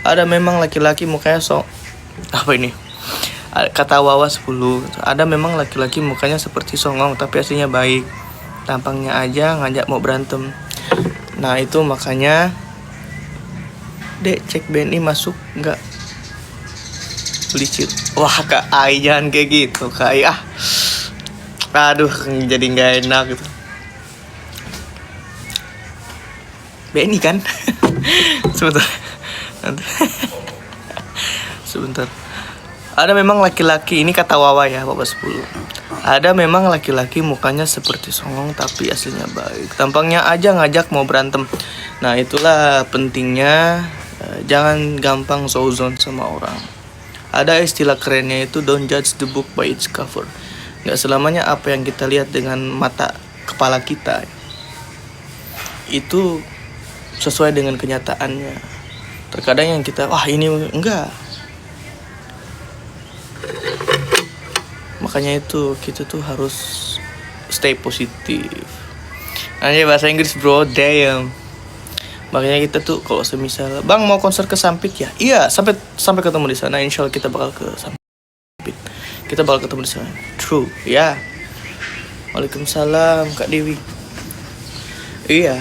Ada memang laki-laki mukanya sok apa ini? Kata Wawa 10. Ada memang laki-laki mukanya seperti songong tapi aslinya baik. Tampangnya aja ngajak mau berantem. Nah, itu makanya Dek, cek BNI masuk nggak? Licin. Wah, Kak Ai jangan kayak gitu, Kak Ai. Aduh, jadi nggak enak gitu. BNI kan? Sebentar. Sebentar. Ada memang laki-laki, ini kata Wawa ya, Bapak 10. Ada memang laki-laki mukanya seperti songong tapi aslinya baik. Tampangnya aja ngajak mau berantem. Nah, itulah pentingnya jangan gampang suzon sama orang. Ada istilah kerennya itu don't judge the book by its cover. Gak selamanya apa yang kita lihat dengan mata kepala kita itu sesuai dengan kenyataannya. Terkadang yang kita, wah ini enggak. Makanya itu kita tuh harus stay positif. Anjay bahasa Inggris bro, damn. Makanya kita tuh kalau semisal Bang mau konser ke Sampit ya, iya sampai ketemu di sana. Insya Allah kita bakal ke Sampit. Kita bakal ketemu di sana. True, ya. Waalaikumsalam Kak Dewi. Iya.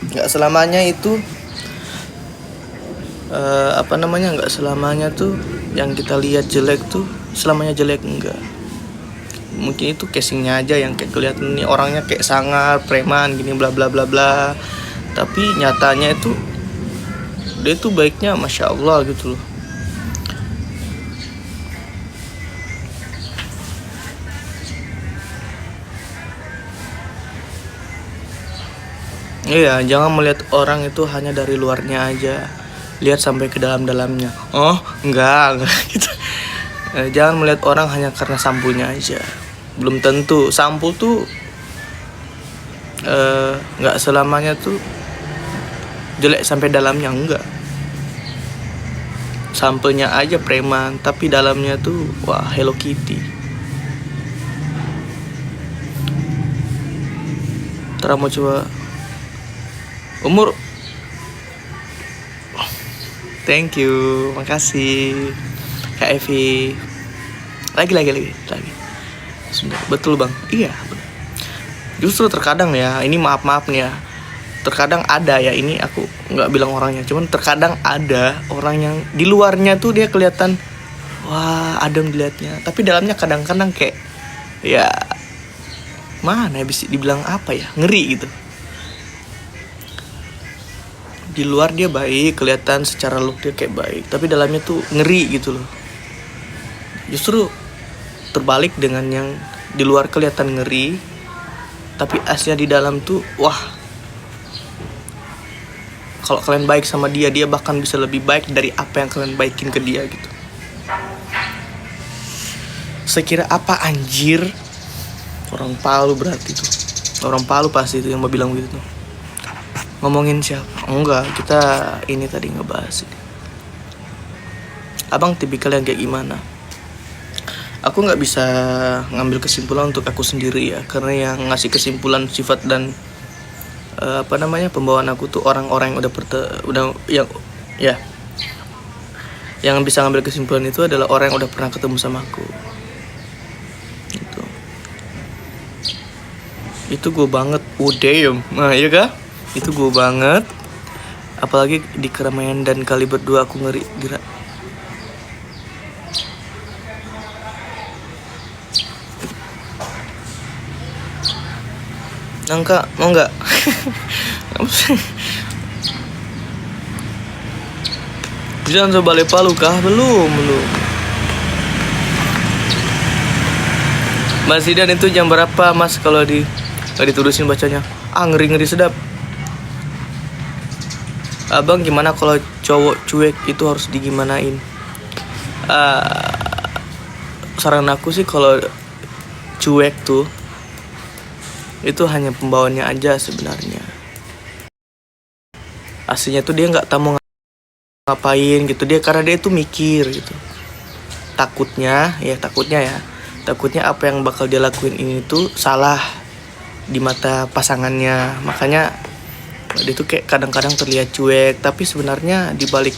Nggak selamanya itu nggak selamanya tuh yang kita lihat jelek tuh selamanya jelek, enggak. Mungkin itu casingnya aja yang kayak kelihatan nih orangnya kayak sangar preman gini bla bla bla bla, tapi nyatanya itu dia tuh baiknya masya Allah gitu loh. Iya, jangan melihat orang itu hanya dari luarnya aja, lihat sampai ke dalam-dalamnya. Oh enggak gitu. Jangan melihat orang hanya karena sampulnya aja. Belum tentu sampul tuh nggak selamanya tuh jelek sampai dalamnya, enggak. Sampelnya aja preman tapi dalamnya tuh wah Hello Kitty. Terus mau coba umur. Thank you, makasih Kak Evi. Lagi. Sudah, betul bang. Iya. Justru terkadang ya, ini maaf nih ya. Terkadang ada ya, ini aku nggak bilang orangnya, cuman terkadang ada orang yang di luarnya tuh dia kelihatan wah adem dilihatnya, tapi dalamnya kadang-kadang kayak ya mana ya bisa dibilang apa ya, ngeri gitu. Di luar dia baik, kelihatan secara look dia kayak baik, tapi dalamnya tuh ngeri gitu loh. Justru terbalik dengan yang di luar kelihatan ngeri, tapi aslinya di dalam tuh wah. Kalau kalian baik sama dia, dia bahkan bisa lebih baik dari apa yang kalian baikin ke dia gitu. Sekira apa anjir? Orang Palu berarti tuh. Orang Palu pasti itu yang mau bilang gitu tuh. Ngomongin siapa? Enggak, kita ini tadi ngebahas ini. Abang tipikal yang kayak gimana? Aku nggak bisa ngambil kesimpulan untuk aku sendiri ya, karena yang ngasih kesimpulan sifat dan pembawaan aku tuh orang-orang yang yang bisa ngambil kesimpulan itu adalah orang yang udah pernah ketemu sama aku. Itu gue banget, damn. Nah iya kah? Itu gue banget. Apalagi di keramaian dan kali berdua aku ngeri gerak. Nangka, mau nggak? Jangan coba balik Palu kah? Belum. Mas Zidan itu jam berapa mas kalau diturusin bacanya? Ngeri sedap. Abang gimana kalau cowok cuek itu harus digimanain? Saran aku sih kalau cuek tuh itu hanya pembawaannya aja sebenarnya. Aslinya tuh dia nggak tahu mau ngapain gitu, karena dia tuh mikir gitu. Takutnya apa yang bakal dia lakuin ini tuh salah di mata pasangannya. Makanya Dia tuh kayak kadang-kadang terlihat cuek, tapi sebenarnya di balik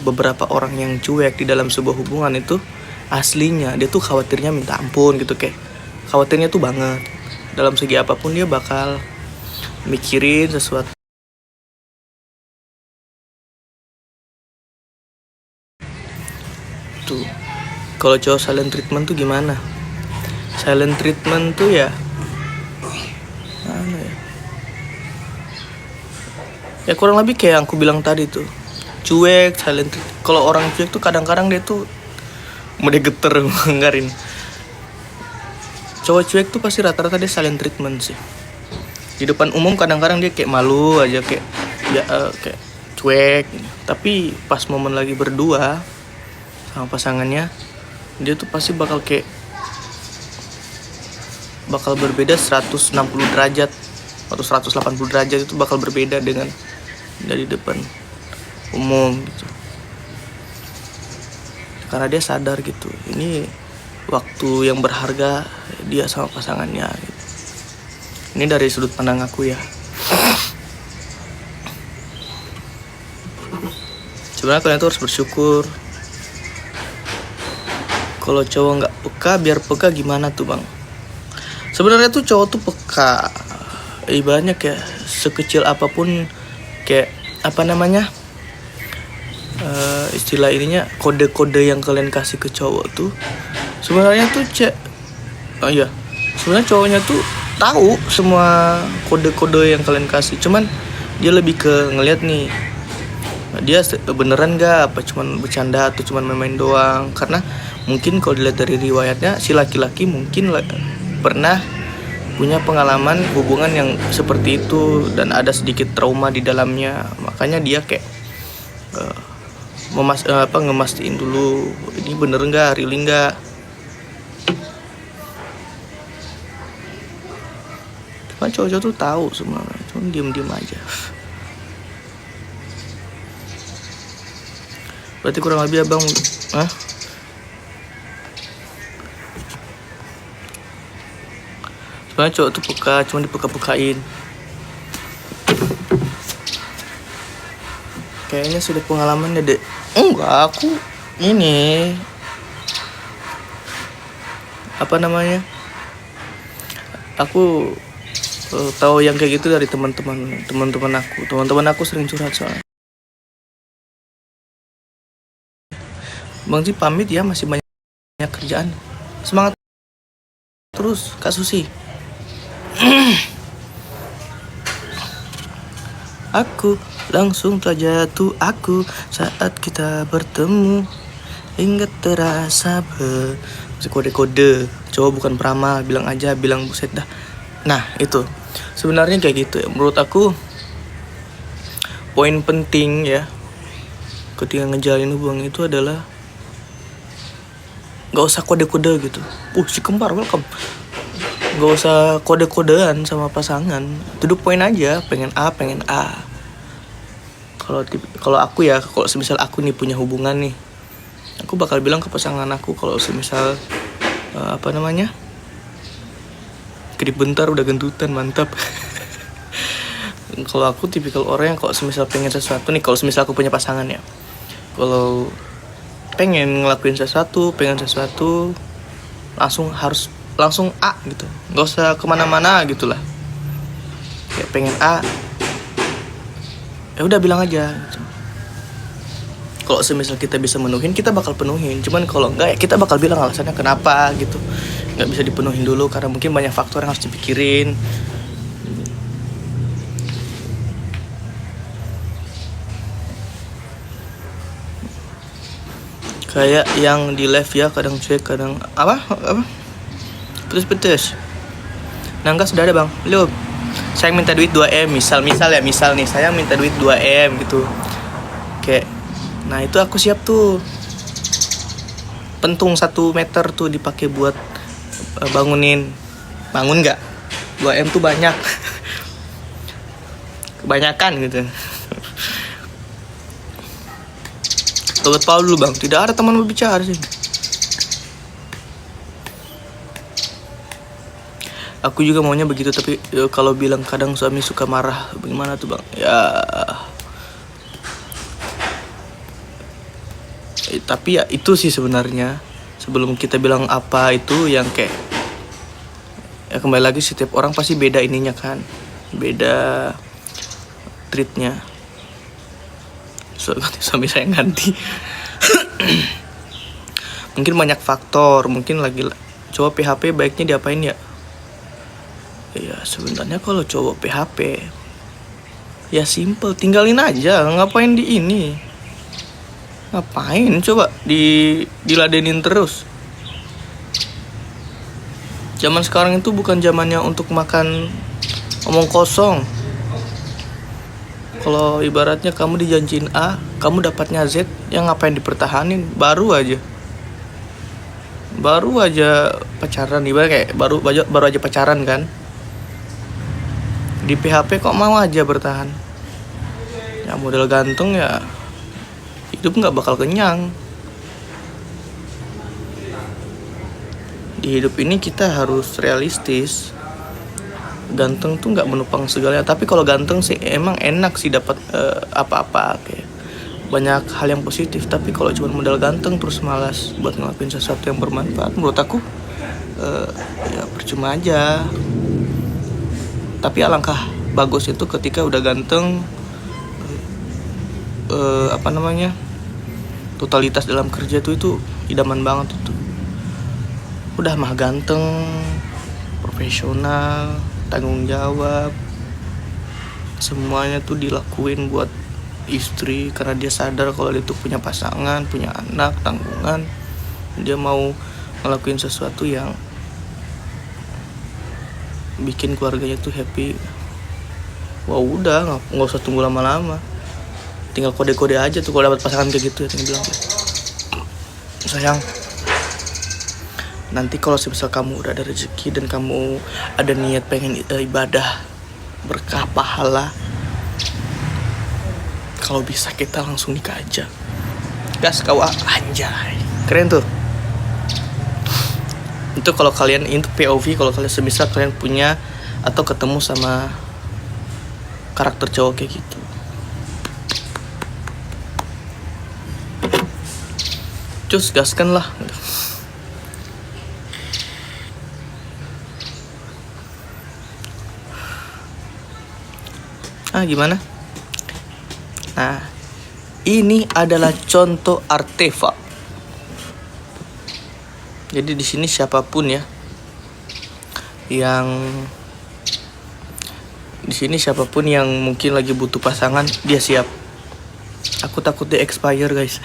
beberapa orang yang cuek di dalam sebuah hubungan itu aslinya dia tuh khawatirnya minta ampun gitu, kayak khawatirnya tuh banget. Dalam segi apapun dia bakal mikirin sesuatu. Tuh, kalau cowok silent treatment tuh gimana? Silent treatment tuh ya, mana ya? Ya kurang lebih kayak yang aku bilang tadi tuh, cuek, silent. Kalau orang cuek tuh kadang-kadang dia tuh mau dia geter nganggarin. Cowok cuek tuh pasti rata-rata dia silent treatment sih. Di depan umum kadang-kadang dia kayak malu aja, kayak ya kayak cuek. Tapi pas momen lagi berdua sama pasangannya, dia tuh pasti bakal berbeda 160 derajat atau 180 derajat. Itu bakal berbeda dengan dari depan umum gitu. Karena dia sadar gitu, ini waktu yang berharga dia sama pasangannya gitu. Ini dari sudut pandang aku ya. Sebenarnya kalian tuh harus bersyukur. Kalau cowok nggak peka, biar peka gimana tuh bang? Sebenarnya tuh cowok tuh peka. Ibaratnya kayak sekecil apapun, kayak apa namanya, istilah ininya, kode-kode yang kalian kasih ke cowok tuh sebenarnya tuh sebenarnya cowoknya tuh tahu semua kode-kode yang kalian kasih. Cuman dia lebih ke ngeliat nih, dia beneran gak, apa cuman bercanda atau cuman main-main doang. Karena mungkin kalau dilihat dari riwayatnya, si laki-laki mungkin pernah punya pengalaman hubungan yang seperti itu dan ada sedikit trauma di dalamnya. Makanya dia kayak ngemastiin dulu, ini bener nggak, really nggak. Cuman cowok-cowok tuh tahu semua, cuman diem-diem aja. Berarti kurang lebih abang, sebenarnya cowok tuh peka, cuma dipeka-pekain. Kayaknya sudah pengalamannya deh. Enggak, aku ini apa namanya, aku tahu yang kayak gitu dari teman-teman aku sering curhat soalnya. Bang Ji pamit ya, masih banyak kerjaan. Semangat terus Kak Susi. Aku langsung terjatuh aku saat kita bertemu, hingga terasa masih kode-kode. Cowok bukan peramal, bilang aja, bilang buset dah. Nah itu sebenarnya kayak gitu ya. Menurut aku poin penting ya ketika ngejalin hubungan itu adalah gak usah kode-kode gitu. Si kembar welcome. Gak usah kode-kodean sama pasangan. Duduk poin aja, pengen A. Kalau aku ya, kalau semisal aku nih punya hubungan nih, aku bakal bilang ke pasangan aku kalau semisal kedip bentar udah gendutan, mantap. Kalau aku tipikal orang yang kalau semisal pengen sesuatu nih, kalau semisal aku punya pasangan ya, kalau pengen ngelakuin sesuatu, langsung A gitu, nggak usah kemana-mana gitulah. Kayak pengen A, ya udah bilang aja gitu. Kalau semisal kita bisa menuhin, kita bakal penuhin. Cuman kalau enggak ya kita bakal bilang alasannya kenapa gitu nggak bisa dipenuhin dulu, karena mungkin banyak faktor yang harus dipikirin. Kayak yang di live ya, kadang cuek, kadang apa pedes. Nangka sudah ada bang, belum? Saya minta duit 2M, misal nih, saya minta duit 2M gitu. Kayak, nah itu aku siap tuh. Pentung 1 meter tuh dipakai buat bangun nggak? 2M tuh banyak. Kebanyakan gitu. Tobat Paul dulu bang, tidak ada teman berbicara sih. Aku juga maunya begitu, tapi kalau bilang kadang suami suka marah, bagaimana tuh bang? Ya, tapi ya itu sih sebenarnya. Sebelum kita bilang apa itu yang kayak, ya kembali lagi setiap orang pasti beda ininya kan, beda treatnya. Suami saya ganti. Mungkin banyak faktor, mungkin lagi cowok PHP baiknya diapain ya? Ya sebenarnya kalau cowok PHP ya simple, tinggalin aja, ngapain di ini? Ngapain coba diladenin terus? Zaman sekarang itu bukan zamannya untuk makan omong kosong. Kalau ibaratnya kamu dijanjiin A, kamu dapatnya Z, yang ngapain dipertahanin? Baru aja pacaran, ibarat kayak baru aja pacaran kan. Di PHP kok mau aja bertahan? Ya model ganteng ya hidup nggak bakal kenyang. Di hidup ini kita harus realistis. Ganteng tuh nggak menopang segalanya. Tapi kalau ganteng sih emang enak sih dapat apa-apa, kayak banyak hal yang positif. Tapi kalau cuma modal ganteng terus malas buat ngelakuin sesuatu yang bermanfaat, menurut aku ya percuma aja. Tapi alangkah bagus itu ketika udah ganteng, totalitas dalam kerja itu idaman banget itu. Udah mah ganteng, profesional, tanggung jawab, semuanya tuh dilakuin buat istri karena dia sadar kalau dia tuh punya pasangan, punya anak, tanggungan. Dia mau ngelakuin sesuatu yang bikin keluarganya tuh happy. Wah udah nggak usah tunggu lama-lama, tinggal kode-kode aja tuh kalau dapat pasangan kayak gitu ya, tinggal bilang, sayang, nanti kalau semisal kamu udah ada rezeki dan kamu ada niat pengen ibadah berkah pahala, kalau bisa kita langsung nikah aja, gas kau anjay, keren tuh. Itu kalau kalian itu POV, kalau kalian semisal kalian punya atau ketemu sama karakter cowok kayak gitu. Cus gaskan lah. Gimana? Nah, ini adalah contoh artefak. Jadi di sini siapapun ya, yang mungkin lagi butuh pasangan, dia siap. Aku takut dia expire guys.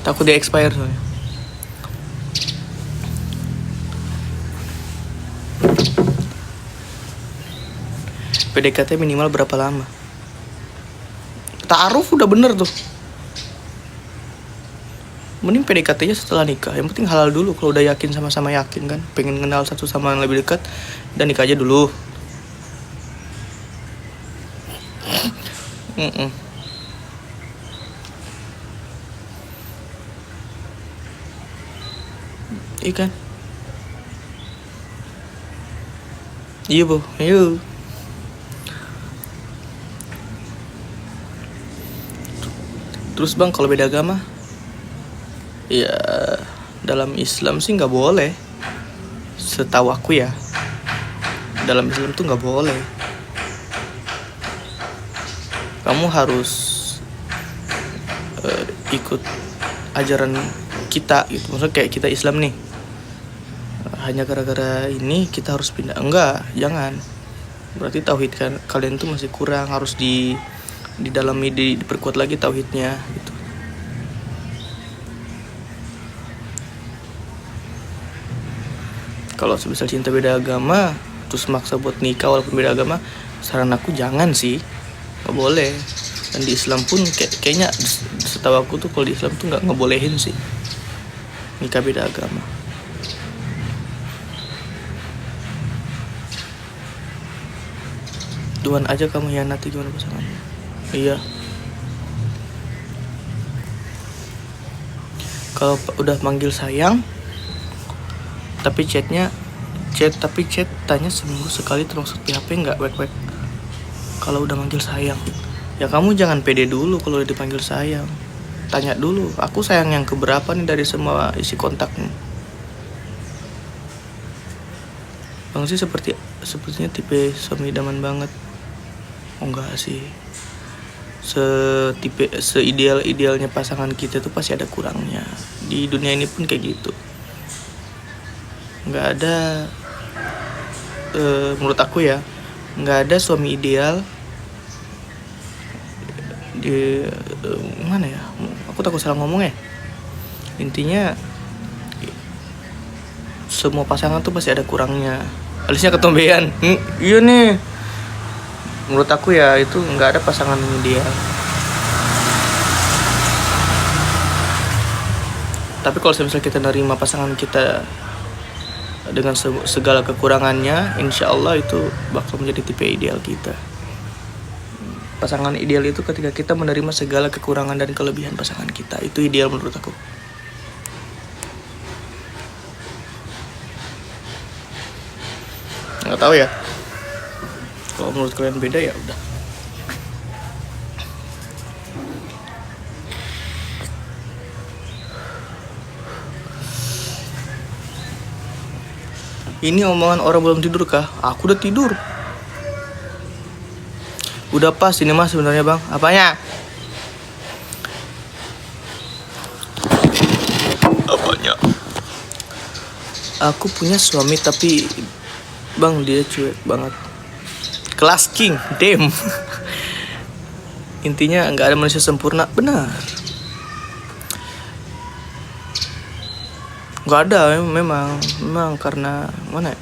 Takut dia expire soalnya. PDKT minimal berapa lama? Ta'aruf udah bener tuh. Mending PDKT-nya setelah nikah. Yang penting halal dulu. Kalau udah yakin, sama-sama yakin kan, pengen kenal satu sama yang lebih dekat, dan nikah aja dulu. Iya kan? Iya bu, ayo. Terus bang, kalau beda agama, ya dalam Islam sih nggak boleh. Setahu aku ya, dalam Islam tuh nggak boleh. Kamu harus ikut ajaran kita gitu. Maksudnya kayak kita Islam nih, hanya gara-gara ini kita harus pindah. Enggak, jangan. Berarti tauhid kan kalian tuh masih kurang, harus didalami, diperkuat lagi tauhidnya gitu. Kalau sebesar cinta beda agama terus maksa buat nikah walaupun beda agama, saran aku jangan sih, nggak boleh. Dan di Islam pun kayaknya setahu aku tuh kalau di Islam tuh nggak ngebolehin sih nikah beda agama. Duluan aja kamu hianati gimana pasangannya. Iya. Kalau udah manggil sayang, tapi chat tanya seminggu sekali termasuk di HP nggak wek. Kalau udah manggil sayang, ya kamu jangan pede dulu kalau udah dipanggil sayang. Tanya dulu, aku sayang yang keberapa nih dari semua isi kontaknya. Bang sih sepertinya tipe suami idaman banget. Oh enggak sih. Seidealnya pasangan kita tuh pasti ada kurangnya. Di dunia ini pun kayak gitu. Nggak ada, menurut aku ya, nggak ada suami ideal di mana ya? Aku takut salah ngomong ya. Intinya semua pasangan tuh pasti ada kurangnya. Alisnya ketombean. Iya nih. Menurut aku ya itu nggak ada pasangan yang ideal. Tapi kalau misalnya kita nerima pasangan kita dengan segala kekurangannya, insya Allah itu bakal menjadi tipe ideal kita. Pasangan ideal itu ketika kita menerima segala kekurangan dan kelebihan pasangan kita. Itu ideal menurut aku. Nggak tahu ya. Kalau menurut kalian beda ya udah. Ini omongan orang belum tidur kah? Aku udah tidur. Udah pas ini mas sebenarnya bang. Apanya? Apanya? Aku punya suami tapi bang dia cuek banget. Kelas king, damn. Intinya nggak ada manusia sempurna, benar. Nggak ada, memang karena mana? Ya?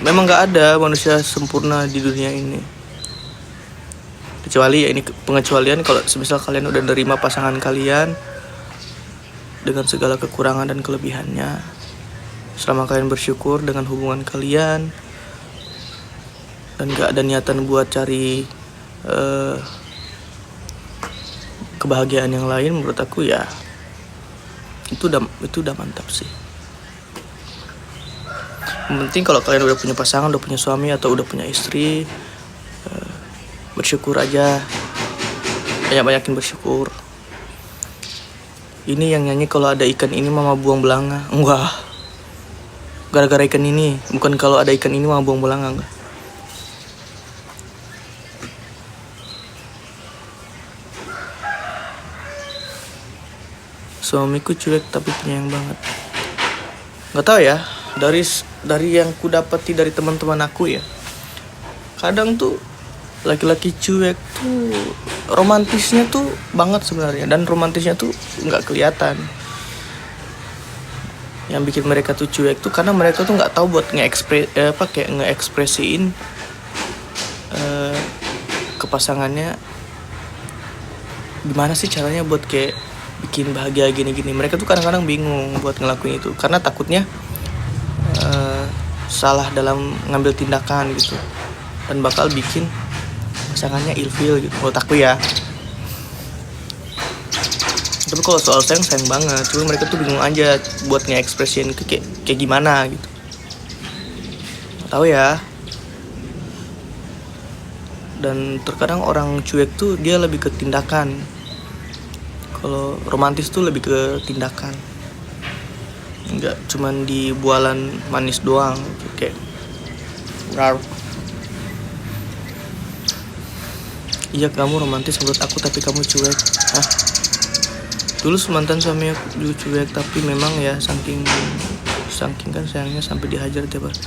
Memang nggak ada manusia sempurna di dunia ini. Kecuali ya ini pengecualian kalau semisal kalian udah nerima pasangan kalian dengan segala kekurangan dan kelebihannya. Selama kalian bersyukur dengan hubungan kalian dan gak ada niatan buat cari kebahagiaan yang lain, menurut aku ya itu udah mantap sih. Yang penting kalau kalian udah punya pasangan, udah punya suami atau udah punya istri, bersyukur aja, banyakin bersyukur. Ini yang nyanyi kalau ada ikan ini mama buang belanga, enggak. Gara-gara ikan ini, bukan kalau ada ikan ini mama buang belanga, enggak. Suamiku cuek tapi penyayang banget. Nggak tahu ya, dari yang ku dapati dari teman-teman aku ya. Kadang tuh laki-laki cuek tuh romantisnya tuh banget sebenarnya, dan romantisnya tuh nggak kelihatan. Yang bikin mereka tuh cuek tuh karena mereka tuh nggak tahu buat ngeekspresiin ke pasangannya gimana sih caranya buat kayak bikin bahagia gini-gini. Mereka tuh kadang-kadang bingung buat ngelakuin itu karena takutnya salah dalam ngambil tindakan gitu, dan bakal bikin pasangannya ilfeel gitu menurut aku ya. Tapi kalau soal sayang banget, cuma mereka tuh bingung aja buat nge-expressin kayak gimana gitu. Nggak tahu ya. Dan terkadang orang cuek tuh dia lebih ke tindakan. Kalau romantis tuh lebih ke tindakan. Enggak cuman di bualan manis doang kayak rar. Iya kamu romantis menurut aku tapi kamu cuek. Hah? Dulu mantan suami aku juga cuek tapi memang ya saking kan sayangnya sampai dihajar tiap hari.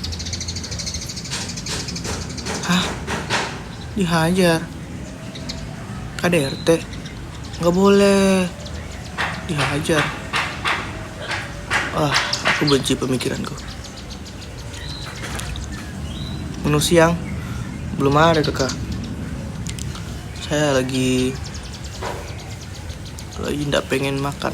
Hah? Dihajar? KDRT? Nggak boleh dihajar. Aku benci pemikiranku. Menu siang belum ada kakak. Saya lagi nggak pengen makan.